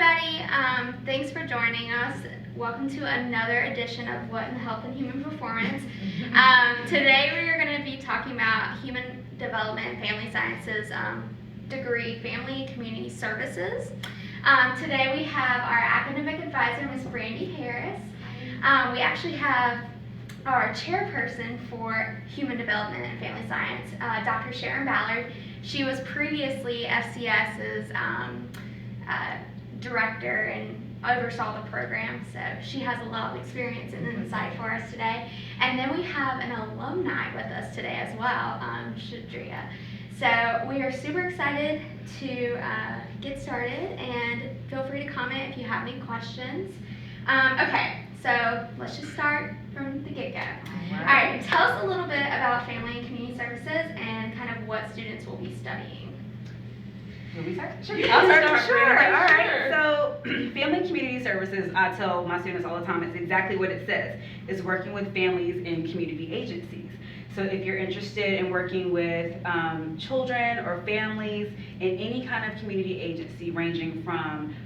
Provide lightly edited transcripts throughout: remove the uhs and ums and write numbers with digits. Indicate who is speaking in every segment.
Speaker 1: everybody. Thanks for joining us. Welcome to another edition of What in Health and Human Performance. Today we are going to be talking about Human Development and Family Sciences degree, Family and Community Services. Today we have our academic advisor, Ms. Brandi Harris. We actually have our chairperson for Human Development and Family Science, Dr. Sharon Ballard. She was previously FCS's director and oversaw the program, so she has a lot of experience and insight for us today. And then we have an alumni with us today as well, Sadrika. So we are super excited to get started, and feel free to comment if you have any questions. Okay, so let's just start from the get-go. All right, tell us a little bit about Family and Community Services and kind of what students will be studying.
Speaker 2: Will we start?
Speaker 3: Sure.
Speaker 2: I'll start.
Speaker 3: Sure.
Speaker 2: All right. So, Family and Community Services, I tell my students all the time, it's exactly what it says. It's working with families in community agencies. So if you're interested in working with children or families in any kind of community agency, ranging from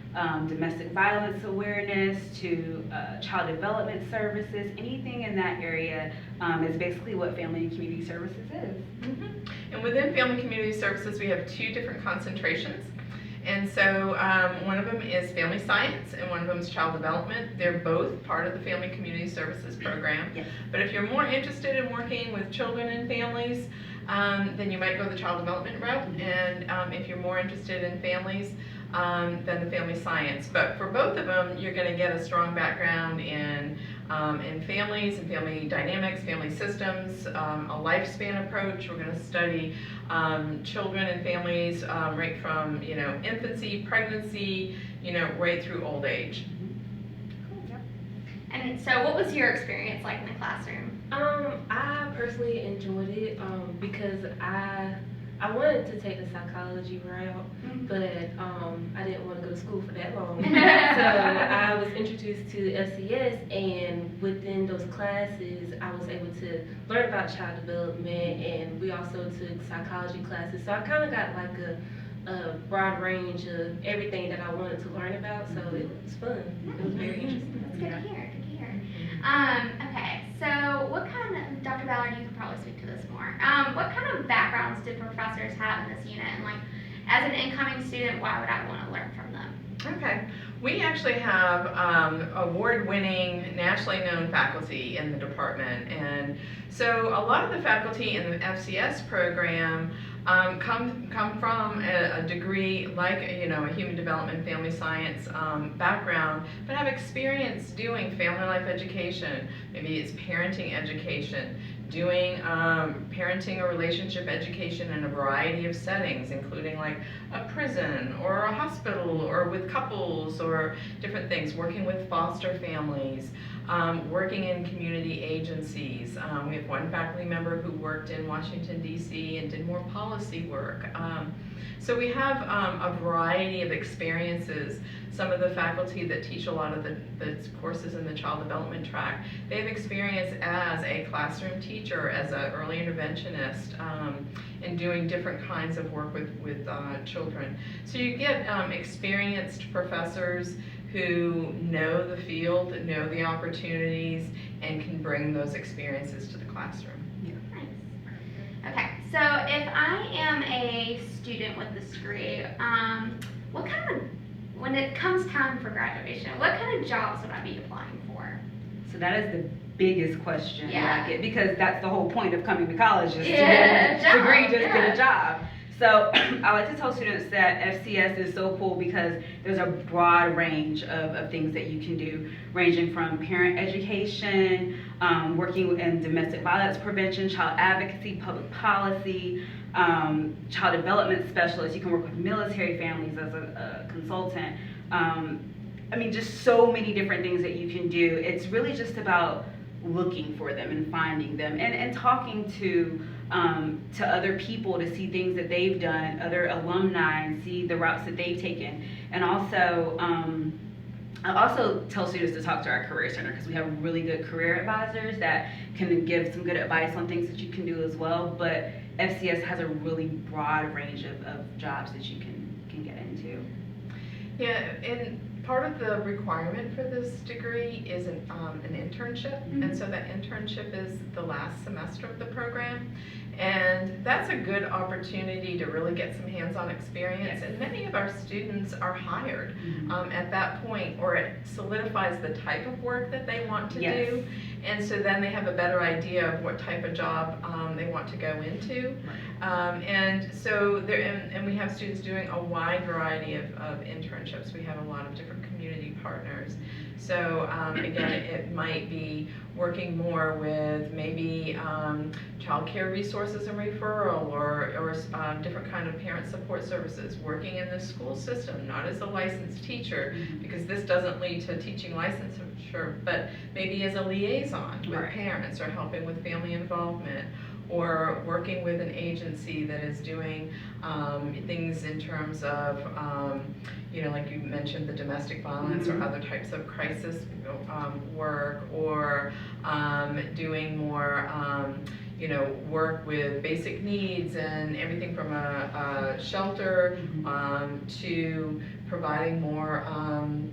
Speaker 2: domestic violence awareness to child development services, anything in that area is basically what Family and Community Services is.
Speaker 3: Mm-hmm. And within Family and Community Services, we have two different concentrations. And so one of them is family science and one of them is child development. They're both part of the Family and Community Services program.
Speaker 2: Yes.
Speaker 3: But if you're more interested in working with children and families, then you might go the child development route. And if you're more interested in families, than the family science. But for both of them, you're going to get a strong background in families and family dynamics, family systems, a lifespan approach. We're going to study children and families right from infancy, pregnancy, right through old age.
Speaker 1: Cool. And so, what was your experience like in the classroom?
Speaker 4: I personally enjoyed it because I wanted to take the psychology route, but I didn't want to go to school for that long. So I was introduced to FCS, and within those classes, I was able to learn about child development, and we also took psychology classes. So I kind of got like a broad range of everything that I wanted to learn about, so it was fun. It was very interesting.
Speaker 1: That's good to hear. Okay, so what kind of, Dr. Ballard, you could probably speak to this more. What kind of backgrounds did professors have in this unit? And like, as an incoming student, why would I want to learn from them?
Speaker 3: Okay. We actually have award-winning, nationally known faculty in the department. And so a lot of the faculty in the FCS program come from a degree like a human development, family science background, but have experience doing family life education. Maybe it's parenting education, doing parenting or relationship education in a variety of settings, including like a prison or a hospital or with couples or different things, working with foster families, working in community agencies. We have one faculty member who worked in Washington, D.C. and did more policy work. So we have a variety of experiences. Some of the faculty that teach a lot of the courses in the child development track, they have experience as a classroom teacher, as an early interventionist, and doing different kinds of work with children. So you get experienced professors who know the field, know the opportunities, and can bring those experiences to the classroom.
Speaker 1: Yeah. Nice. Okay, so if I am a student with this degree, when it comes time for graduation, what kind of jobs would I be applying for?
Speaker 2: So that is the biggest question,
Speaker 1: Yeah.
Speaker 2: because that's the whole point of coming to college, is to
Speaker 1: Yeah,
Speaker 2: get a degree, just
Speaker 1: yeah.
Speaker 2: get a job. So I like to tell students that FCS is so cool because there's a broad range of things that you can do, ranging from parent education, working in domestic violence prevention, child advocacy, public policy, child development specialist. You can work with military families as a consultant. I mean, just so many different things that you can do. It's really just about looking for them and finding them and talking to other people to see things that they've done, other alumni, and see the routes that they've taken. And also, I also tell students to talk to our career center because we have really good career advisors that can give some good advice on things that you can do as well. But FCS has a really broad range of jobs that you can get into.
Speaker 3: Yeah, and part of the requirement for this degree is an internship, and so that internship is the last semester of the program. And that's a good opportunity to really get some hands-on experience.
Speaker 2: Yes.
Speaker 3: And many of our students are hired at that point, or it solidifies the type of work that they want to
Speaker 2: Yes.
Speaker 3: do. And so then they have a better idea of what type of job they want to go into. And so and we have students doing a wide variety of internships. We have a lot of different community partners. So again, it might be working more with maybe child care resources and referral, or different kind of parent support services, working in the school system, not as a licensed teacher, because this doesn't lead to teaching licensure, but maybe as a liaison with parents, or helping with family involvement, or working with an agency that is doing things in terms of, like you mentioned, the domestic violence or other types of crisis work, or doing more work with basic needs and everything from a shelter to providing more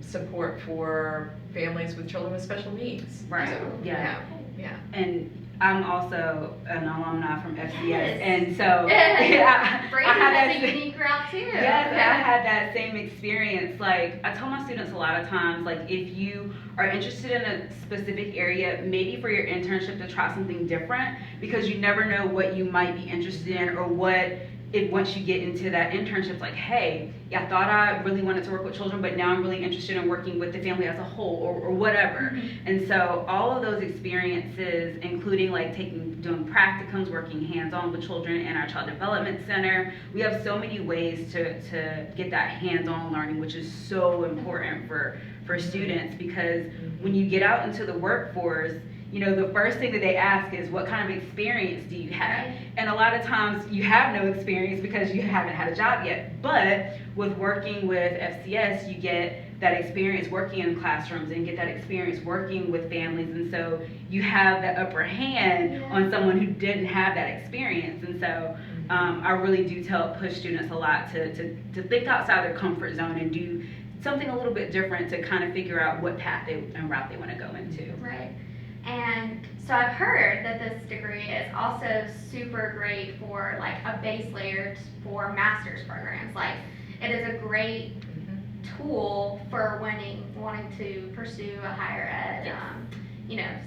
Speaker 3: support for families with children with special needs.
Speaker 2: Right.
Speaker 3: So,
Speaker 2: Yeah.
Speaker 3: And
Speaker 2: I'm also an alumna from FCS,
Speaker 1: Yes.
Speaker 2: and so
Speaker 1: Brandi
Speaker 2: I had
Speaker 1: has a
Speaker 2: that
Speaker 1: unique route too.
Speaker 2: Yes, I had that same experience. Like, I tell my students a lot of times, like, if you are interested in a specific area, maybe for your internship to try something different, because you never know what you might be interested in, or what, if once you get into that internship, it's like, hey, yeah, I thought I really wanted to work with children, but now I'm really interested in working with the family as a whole, or whatever. And so all of those experiences, including like doing practicums, working hands-on with children in our Child Development Center, we have so many ways to get that hands-on learning, which is so important for students, because when you get out into the workforce, the first thing that they ask is, what kind of experience do you have? And a lot of times you have no experience because you haven't had a job yet. But with working with FCS, you get that experience working in classrooms and get that experience working with families. And so you have the upper hand on someone who didn't have that experience. And so I really do push students a lot to think outside their comfort zone and do something a little bit different to kind of figure out what path and route they want to go into.
Speaker 1: Right. And so I've heard that this degree is also super great for like a base layer for master's programs. Like, it is a great tool for wanting to pursue a higher ed,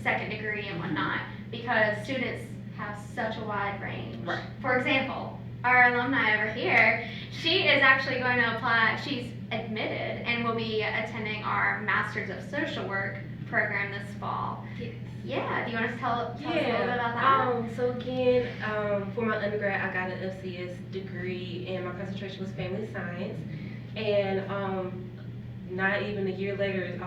Speaker 1: second degree and whatnot, because students have such a wide range.
Speaker 2: Right.
Speaker 1: For example, our alumni over here, she is actually going to apply. She's admitted and will be attending our Masters of Social Work program this fall.
Speaker 4: Yes.
Speaker 1: Yeah, do you want to tell us a little bit about that?
Speaker 4: So again, for my undergrad, I got an FCS degree, and my concentration was family science. And not even a year later,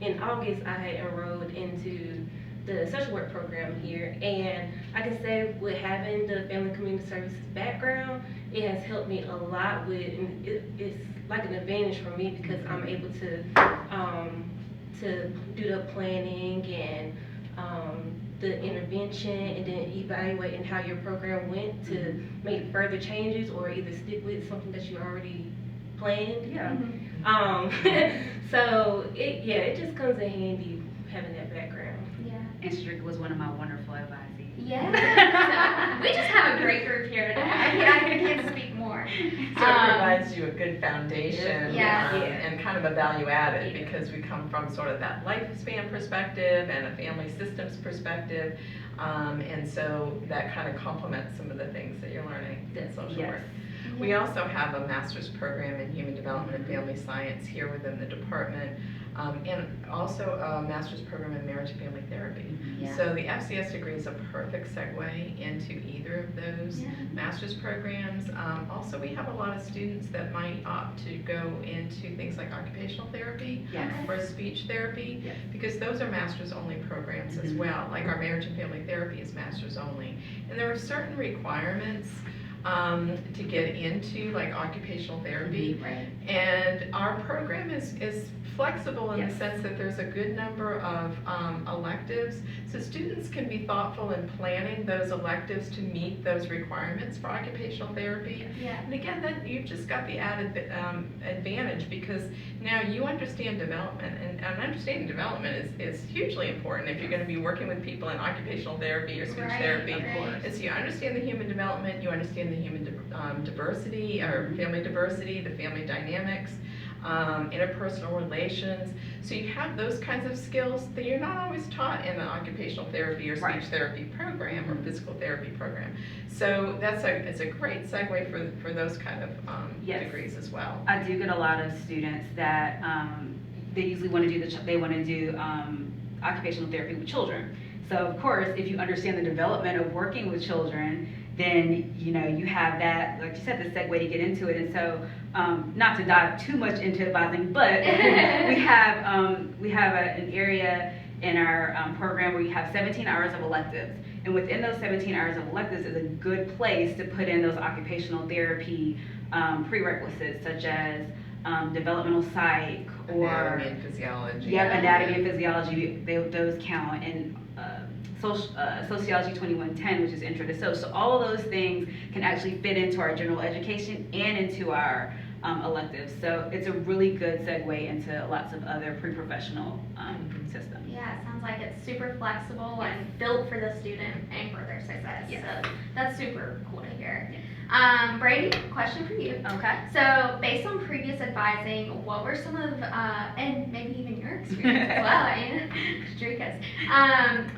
Speaker 4: in August, I had enrolled into the social work program here, and I can say with having the family community services background, it has helped me a lot with, and it's like an advantage for me, because I'm able to do the planning and the intervention, and then evaluating how your program went to make further changes, or either stick with something that you already planned. So it just comes in handy having that background.
Speaker 2: And Sadrika was one of my wonderful advisees.
Speaker 1: Yeah. So, we just have a great group here today. I can't speak more.
Speaker 3: So it provides you a good foundation
Speaker 1: Yeah.
Speaker 3: and kind of a value added, because we come from sort of that lifespan perspective and a family systems perspective, and so that kind of complements some of the things that you're learning in social work. We also have a master's program in human development and family science here within the department, and also a master's program in marriage and family therapy.
Speaker 1: Yeah.
Speaker 3: So the FCS degree is a perfect segue into either of those master's programs. Also, we have a lot of students that might opt to go into things like occupational therapy or speech therapy, because those are master's only programs as well. Like our marriage and family therapy is master's only. And there are certain requirements to get into like occupational therapy.
Speaker 1: Right.
Speaker 3: And our program is flexible in
Speaker 2: Yes.
Speaker 3: the sense that there's a good number of electives, so students can be thoughtful in planning those electives to meet those requirements for occupational therapy.
Speaker 1: Yeah.
Speaker 3: And again, then you've just got the added advantage because now you understand development, and understanding development is hugely important if you're going to be working with people in occupational therapy or speech
Speaker 1: Right,
Speaker 3: therapy.
Speaker 1: of course.
Speaker 3: Is you understand the human development, you understand the human diversity or family diversity, the family dynamics, interpersonal relations. So you have those kinds of skills that you're not always taught in an occupational therapy or speech
Speaker 2: Right.
Speaker 3: therapy program or physical therapy program. So it's a great segue for those kind of
Speaker 2: Yes.
Speaker 3: degrees as well.
Speaker 2: I do get a lot of students that they usually want to do occupational therapy with children. So of course, if you understand the development of working with children, then you have that, like you said, the segue to get into it. And so, not to dive too much into advising, but we have an area in our program where you have 17 hours of electives, and within those 17 hours of electives is a good place to put in those occupational therapy prerequisites, such as developmental psych or
Speaker 3: Anatomy and physiology.
Speaker 2: Yep, anatomy and physiology, those count, and Sociology 2110, which is Intro to Soc. So all of those things can actually fit into our general education and into our electives. So it's a really good segue into lots of other pre-professional systems.
Speaker 1: Yeah, it sounds like it's super flexible and built for the student and for their success.
Speaker 2: Yes.
Speaker 1: So that's super cool to hear. Brandi, question for you.
Speaker 2: Okay.
Speaker 1: So, based on previous advising, what were some of, and maybe even your experience as well, Sadrika's,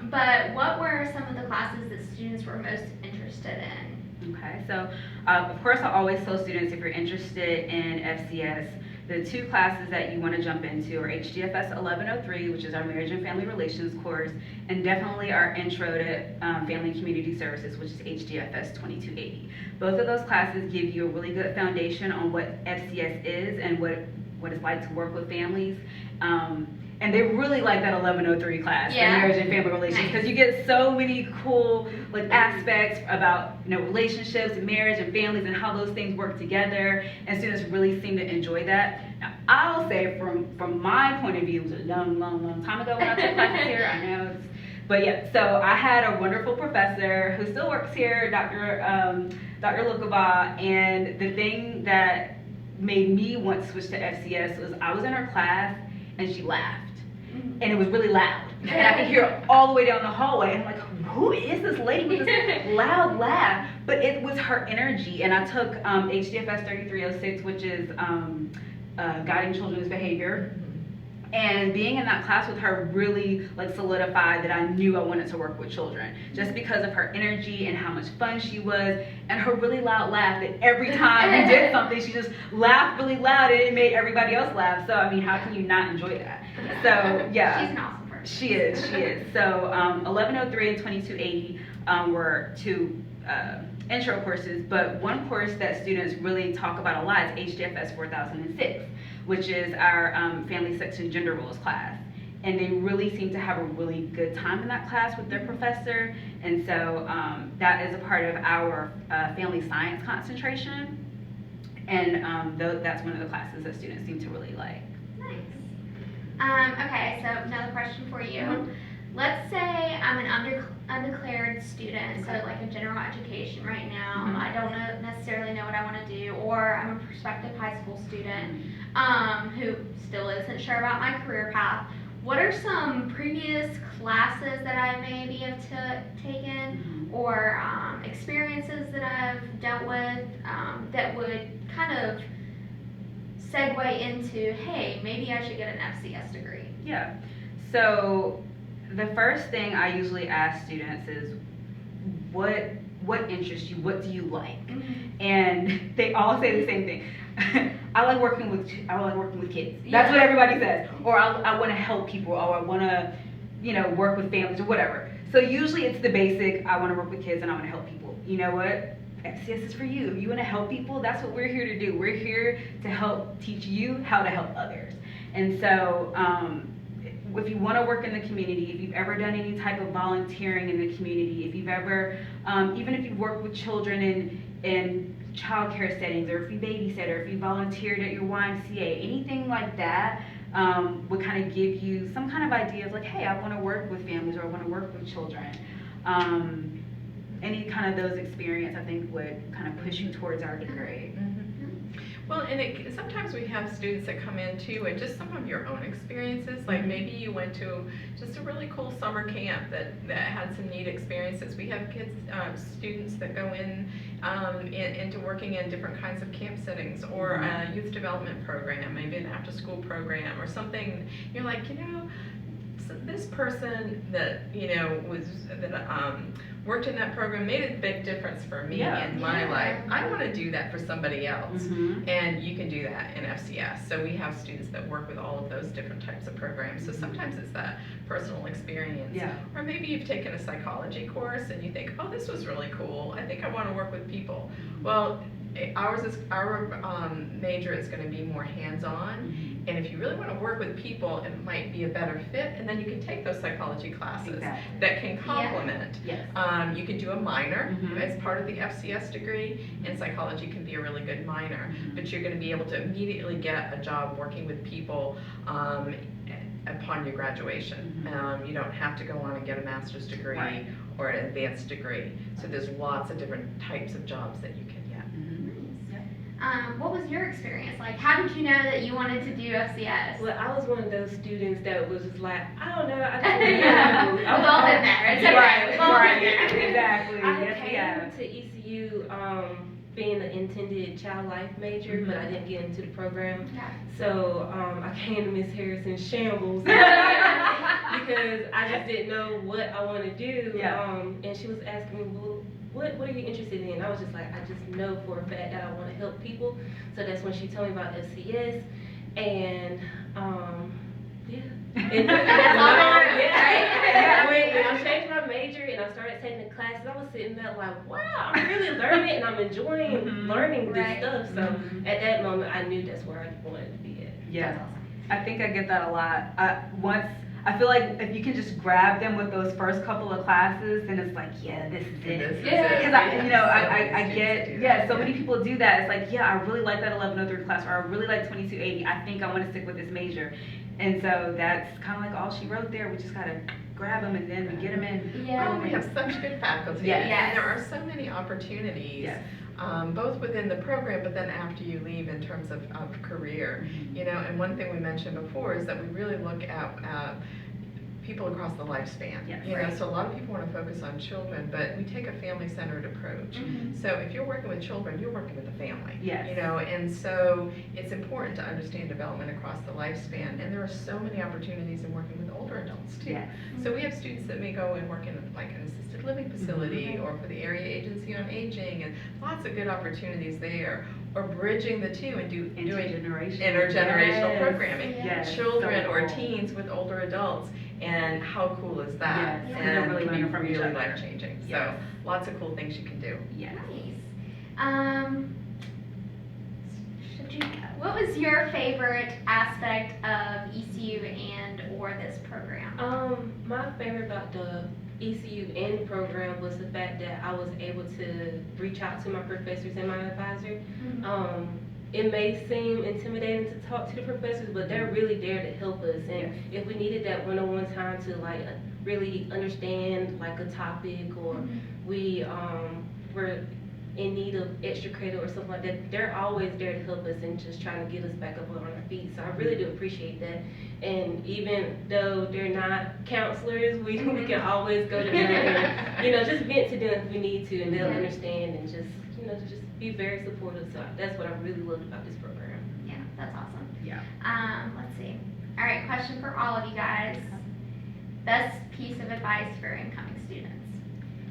Speaker 1: but what were some of the classes that students were most interested in?
Speaker 2: Okay, so of course I always tell students, if you're interested in FCS, the two classes that you want to jump into are HDFS 1103, which is our Marriage and Family Relations course, and definitely our Intro to Family and Community Services, which is HDFS 2280. Both of those classes give you a really good foundation on what FCS is and what it's like to work with families. And they really like that 1103 class,
Speaker 1: Yeah.
Speaker 2: the Marriage and Family Relations, because you get so many cool aspects about relationships and marriage and families and how those things work together, and students really seem to enjoy that. Now, I'll say from my point of view, it was a long time ago when I took classes here. I know, but yeah. So I had a wonderful professor who still works here, Dr. Lukaba, and the thing that made me want to switch to FCS was I was in her class and she laughed. And it was really loud, and I could hear it all the way down the hallway. And I'm like, who is this lady with this loud laugh? But it was her energy. And I took HDFS 3306, which is guiding children's behavior. And being in that class with her really solidified that I knew I wanted to work with children, just because of her energy and how much fun she was, and her really loud laugh that every time we did something, she just laughed really loud and it made everybody else laugh. So I mean, how can you not enjoy that? So yeah.
Speaker 1: She's an awesome person.
Speaker 2: She is. So 1103 and 2280 were two intro courses, but one course that students really talk about a lot is HDFS 4006, which is our family, sex, and gender roles class. And they really seem to have a really good time in that class with their professor. And so that is a part of our family science concentration. And that's one of the classes that students seem to really like.
Speaker 1: Nice. Okay, so another question for you. Let's say I'm an undeclared student, so like a general education right now. I don't necessarily know what I want to do, or I'm a prospective high school student who still isn't sure about my career path. What are some previous classes that I maybe have taken, or experiences that I've dealt with that would kind of segue into, hey, maybe I should get an FCS degree?
Speaker 2: Yeah. So the first thing I usually ask students is, what interests you? What do you like? And they all say the same thing. I like working with kids. That's what everybody says. Or I want to help people, or I want to, work with families or whatever. So usually it's the basic, I want to work with kids and I want to help people. You know what? FCS is for you. If you want to help people, that's what we're here to do. We're here to help teach you how to help others. And so if you want to work in the community, if you've ever done any type of volunteering in the community, if you've ever, even if you've worked with children in childcare settings, or if you babysit, or if you volunteered at your YMCA, anything like that would kind of give you some kind of idea of like, hey, I want to work with families, or I want to work with children. Any kind of those experience, I think, would kind of push you towards our degree.
Speaker 3: Well, and sometimes we have students that come in too, and just some of your own experiences, like maybe you went to just a really cool summer camp that had some neat experiences. We have kids, students that go into working in different kinds of camp settings, or a youth development program, maybe an after-school program, or something. You're like, so this person that worked in that program made a big difference for me in my life. I want to do that for somebody else, and you can do that in FCS. So we have students that work with all of those different types of programs. So sometimes it's that personal experience, or maybe you've taken a psychology course and you think, oh, this was really cool. I think I want to work with people. Well, our major is going to be more hands-on. And if you really want to work with people, it might be a better fit, and then you can take those psychology classes that can complement. You can do a minor as part of the FCS degree, and psychology can be a really good minor, but you're going to be able to immediately get a job working with people upon your graduation. You don't have to go on and get a master's degree or an advanced degree. So there's lots of different types of jobs that you can get.
Speaker 1: What was your experience like? How did you know that you wanted to do FCS?
Speaker 4: Well, I was one of those students that was just like, I don't know, I just We've
Speaker 1: all been there. It's okay. We've all been there.
Speaker 2: Exactly.
Speaker 4: I came to ECU being an intended child life major, but I didn't get into the program. So I came to Miss Harrison shambles because I just didn't know what I wanted to do. And she was asking me, well, what are you interested in? I was just like, I just know for a fact that I want to help people. So that's when she told me about FCS, and when I changed my major and I started taking the classes, I was sitting there like, wow, I'm really learning, and I'm enjoying learning this stuff. So at that moment, I knew that's where I wanted to be at.
Speaker 2: Yeah, that's awesome. I think I get that a lot. I feel like if you can just grab them with those first couple of classes, then it's like, yeah, this is it. Because I get, so many people do that. It's like, yeah, I really like that 1103 class, or I really like 2280. I think I want to stick with this major. And so that's kind of like all she wrote there. We just got to grab them and then we get them in.
Speaker 3: Well, we have such good faculty. And there are so many opportunities. Both within the program, but then after you leave in terms of career. And one thing we mentioned before is that we really look at people across the lifespan. So a lot of people want to focus on children, but we take a family-centered approach. So if you're working with children, you're working with a family. And so it's important to understand development across the lifespan. And there are so many opportunities in working with older adults too. So we have students that may go and work in like an assisted living facility, or for the Area Agency on Aging, and lots of good opportunities there. Or bridging the two and doing intergenerational programming. Children or teens with older adults. And how cool is that? And
Speaker 2: really
Speaker 3: can be
Speaker 2: learn from each
Speaker 3: really
Speaker 2: other.
Speaker 3: life-changing. So lots of cool things you can do.
Speaker 1: Nice. Sadrika, what was your favorite aspect of ECU and or this program?
Speaker 4: My favorite about the ECU and the program was the fact that I was able to reach out to my professors and my advisor. It may seem intimidating to talk to the professors, but they're really there to help us. And if we needed that one-on-one time to like really understand like a topic, or we were in need of extra credit or something like that, they're always there to help us and just trying to get us back up on our feet. So I really do appreciate that. And even though they're not counselors, we can always go to them and, just vent to them if we need to, and they'll understand and just, just be very supportive. So that's what I really loved about this program.
Speaker 1: Yeah, that's awesome. Let's see. All right, question for all of you guys. Best piece of advice for incoming students?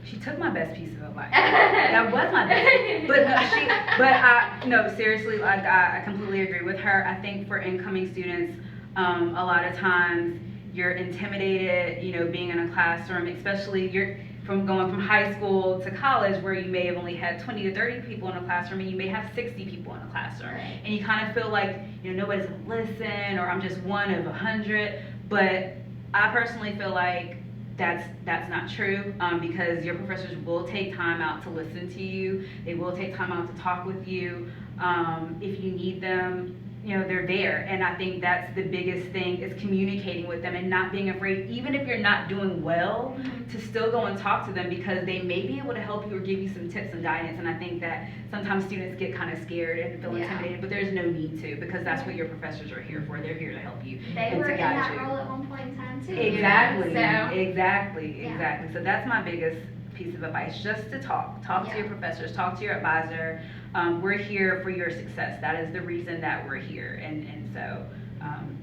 Speaker 2: She took my best piece of advice. That was my best. Seriously, like I completely agree with her. I think for incoming students, a lot of times you're intimidated, being in a classroom, especially from going from high school to college, where you may have only had 20 to 30 people in a classroom, and you may have 60 people in a classroom. And you kind of feel like, nobody's gonna listen, or I'm just one of 100. But I personally feel like that's not true, because your professors will take time out to listen to you. They will take time out to talk with you. If you need them, you know, they're there. And I think that's the biggest thing, is communicating with them and not being afraid, even if you're not doing well, to still go and talk to them, because they may be able to help you or give you some tips and guidance. And I think that sometimes students get kind of scared and feel intimidated, but there's no need to, because that's what your professors are here for. They're here to help you
Speaker 1: They
Speaker 2: and
Speaker 1: were
Speaker 2: to
Speaker 1: in
Speaker 2: guide
Speaker 1: that
Speaker 2: you.
Speaker 1: role at one point in time too.
Speaker 2: Exactly,
Speaker 1: So,
Speaker 2: exactly. So that's my biggest piece of advice, just to talk to your professors, talk to your advisor. We're here for your success. That is the reason that we're here, and so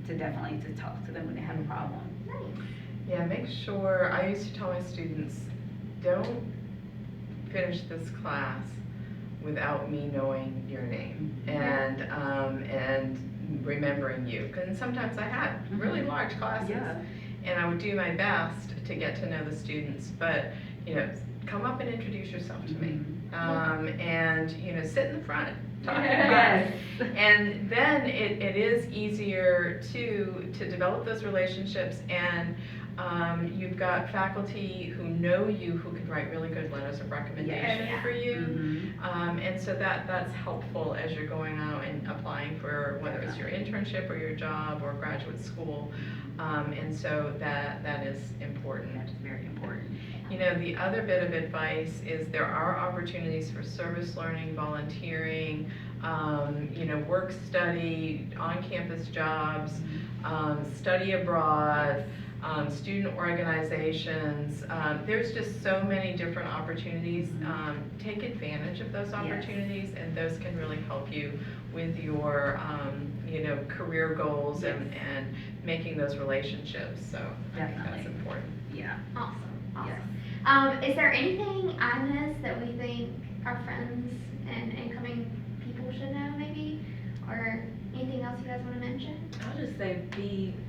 Speaker 2: to talk to them when they have a problem.
Speaker 1: nice.
Speaker 3: Yeah, make sure, I used to tell my students, don't finish this class without me knowing your name and remembering you. Because sometimes I had really large classes, and I would do my best to get to know the students, but, you know, come up and introduce yourself to me. And, you know, sit in the front, talk
Speaker 2: Yes.
Speaker 3: and then it is easier to develop those relationships, and you've got faculty who know you, who can write really good letters of recommendation for you. And so that's helpful as you're going out and applying for whether it's your internship or your job or graduate school. And so that is important.
Speaker 2: That's very important.
Speaker 3: You know, the other bit of advice is there are opportunities for service learning, volunteering, you know, work study, on-campus jobs, study abroad, student organizations. There's just so many different opportunities. Take advantage of those opportunities, and those can really help you with your, you know, career goals and making those relationships. So I think that's important.
Speaker 2: Yeah.
Speaker 1: Awesome.
Speaker 2: Yes.
Speaker 1: Is there anything I missed that we think our friends and incoming people should know, maybe, or anything else you guys want to mention?
Speaker 4: I'll just say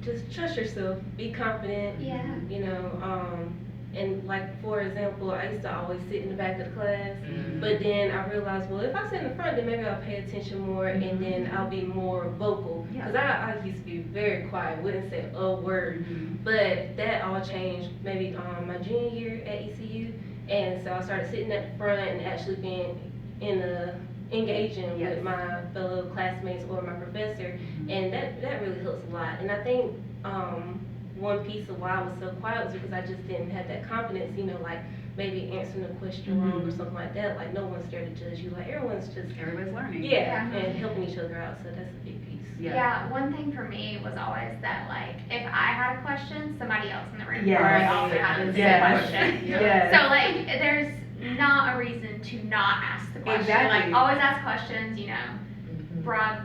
Speaker 4: just trust yourself, be confident.
Speaker 1: Yeah.
Speaker 4: You know, and like, for example, I used to always sit in the back of the class, but then I realized, well, if I sit in the front, then maybe I'll pay attention more, and then I'll be more vocal. Because I used to be very quiet, wouldn't say a word. But that all changed maybe my junior year at ECU, and so I started sitting at the front and actually being engaging with my fellow classmates or my professor, and that really helps a lot. And I think one piece of why I was so quiet was because I just didn't have that confidence, you know, like maybe answering a question wrong or something like that. Like, no one's there to judge you. Like, everybody's
Speaker 2: learning.
Speaker 4: And helping each other out. So that's a big piece.
Speaker 1: Yeah, one thing for me was always that, like, if I had a question, somebody else in the room
Speaker 2: Yes.
Speaker 1: already also had the same question.
Speaker 2: Yes.
Speaker 1: So, like, there's not a reason to not ask the question.
Speaker 2: Exactly.
Speaker 1: Like, always ask questions, you know, broad,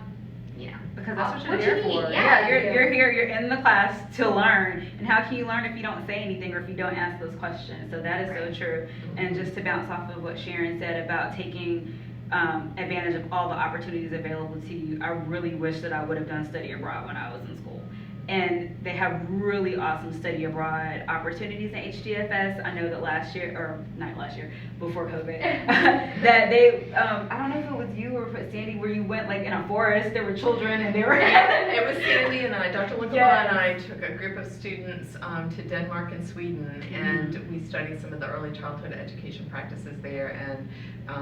Speaker 1: you know.
Speaker 2: Because that's what
Speaker 1: What
Speaker 2: you're
Speaker 1: you
Speaker 2: there for.
Speaker 1: need, yeah.
Speaker 2: You're here, you're in the class to learn. And how can you learn if you don't say anything or if you don't ask those questions? So that is so true. And just to bounce off of what Sharon said about taking advantage of all the opportunities available to you, I really wish that I would have done study abroad when I was in school. And they have really awesome study abroad opportunities at HDFS. I know that last year, or not last year, before COVID, that they, I don't know if it was you or if it was Sandy, where you went like in a forest, there were children and they were...
Speaker 3: It was Sandy and I, Dr. Lincoln and I took a group of students to Denmark and Sweden, and we studied some of the early childhood education practices there, and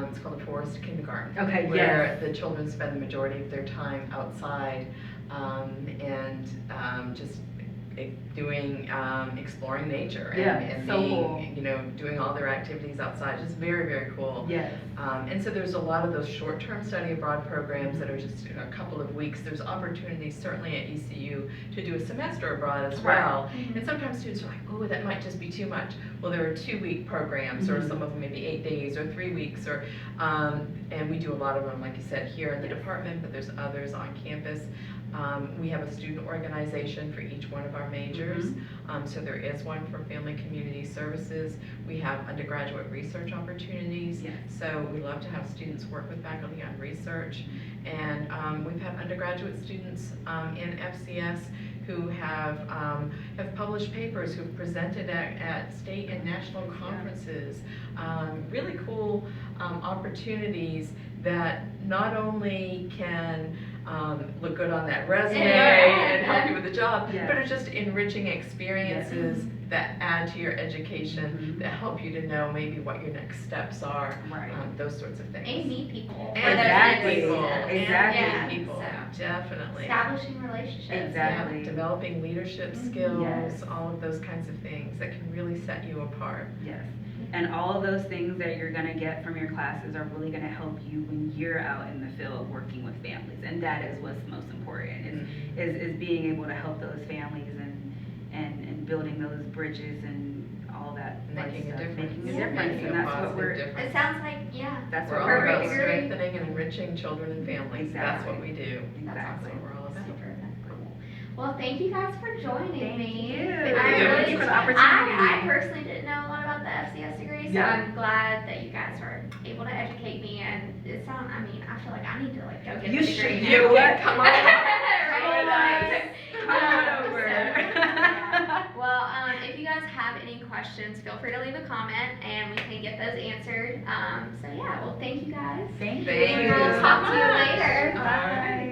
Speaker 3: it's called the Forest Kindergarten, where the children spend the majority of their time outside and just doing exploring nature and
Speaker 2: so
Speaker 3: being,
Speaker 2: cool.
Speaker 3: you know, doing all their activities outside. Just very, very cool.
Speaker 2: Yes.
Speaker 3: And so there's a lot of those short-term study abroad programs that are just a couple of weeks. There's opportunities certainly at ECU to do a semester abroad as well. And sometimes students are like, oh, that might just be too much. Well, there are 2-week programs, or some of them maybe 8 days or 3 weeks, or and we do a lot of them, like you said, here in the department, but there's others on campus. We have a student organization for each one of our majors. So there is one for Family Community Services. We have undergraduate research opportunities. So we love to have students work with faculty on research. And we've had undergraduate students in FCS who have published papers, who've presented at state and national conferences. Really cool opportunities that not only can look good on that resume
Speaker 1: Yeah.
Speaker 3: and help you with the job,
Speaker 2: Yes.
Speaker 3: but are just enriching experiences that add to your education,
Speaker 2: Mhm.
Speaker 3: that help you to know maybe what your next steps are,
Speaker 2: Right.
Speaker 3: those sorts of things.
Speaker 1: And meet people.
Speaker 3: And
Speaker 2: Exactly.
Speaker 3: meet people.
Speaker 2: Exactly.
Speaker 3: And
Speaker 1: Yeah,
Speaker 3: meet people.
Speaker 1: so.
Speaker 3: Definitely.
Speaker 1: Establishing relationships.
Speaker 2: Exactly.
Speaker 3: Yeah, developing leadership skills,
Speaker 2: Yes.
Speaker 3: all of those kinds of things that can really set you apart.
Speaker 2: Yes. And all of those things that you're going to get from your classes are really going to help you when you're out in the field working with families. And that is what's most important, is being able to help those families and building those bridges and all that fun
Speaker 3: Making a
Speaker 2: stuff.
Speaker 3: difference.
Speaker 2: Making a
Speaker 1: Yeah.
Speaker 2: difference.
Speaker 3: Making
Speaker 2: And
Speaker 3: a
Speaker 2: that's what
Speaker 3: positive
Speaker 2: we're,
Speaker 3: difference.
Speaker 1: It sounds like, yeah.
Speaker 2: that's
Speaker 3: We're
Speaker 2: what
Speaker 3: all
Speaker 2: we're
Speaker 3: about
Speaker 1: agree.
Speaker 3: strengthening and enriching children and families. That's
Speaker 2: Exactly.
Speaker 3: what we do.
Speaker 1: That's
Speaker 3: That's
Speaker 2: Exactly.
Speaker 3: what we're all about.
Speaker 1: Super. Cool. Well, thank you guys for joining
Speaker 2: Thank
Speaker 1: me.
Speaker 2: you.
Speaker 3: Thank
Speaker 1: I
Speaker 3: you.
Speaker 1: really,
Speaker 2: Thanks for the opportunity.
Speaker 1: I personally didn't know a lot about the FCS degree, so
Speaker 2: Yeah.
Speaker 1: I'm glad that you guys were able to educate me. And it sounds, I mean, I feel like I need to like go get
Speaker 2: You
Speaker 1: the
Speaker 2: should.
Speaker 1: degree
Speaker 2: You
Speaker 1: now.
Speaker 2: what?
Speaker 3: Come on.
Speaker 1: Right?
Speaker 3: Right.
Speaker 2: Come on over.
Speaker 1: Well, if you guys have any questions, feel free to leave a comment and we can get those answered. So yeah, well, thank you guys.
Speaker 2: Thank
Speaker 3: Thank
Speaker 2: you.
Speaker 3: you.
Speaker 1: We'll talk to you later.
Speaker 2: Bye.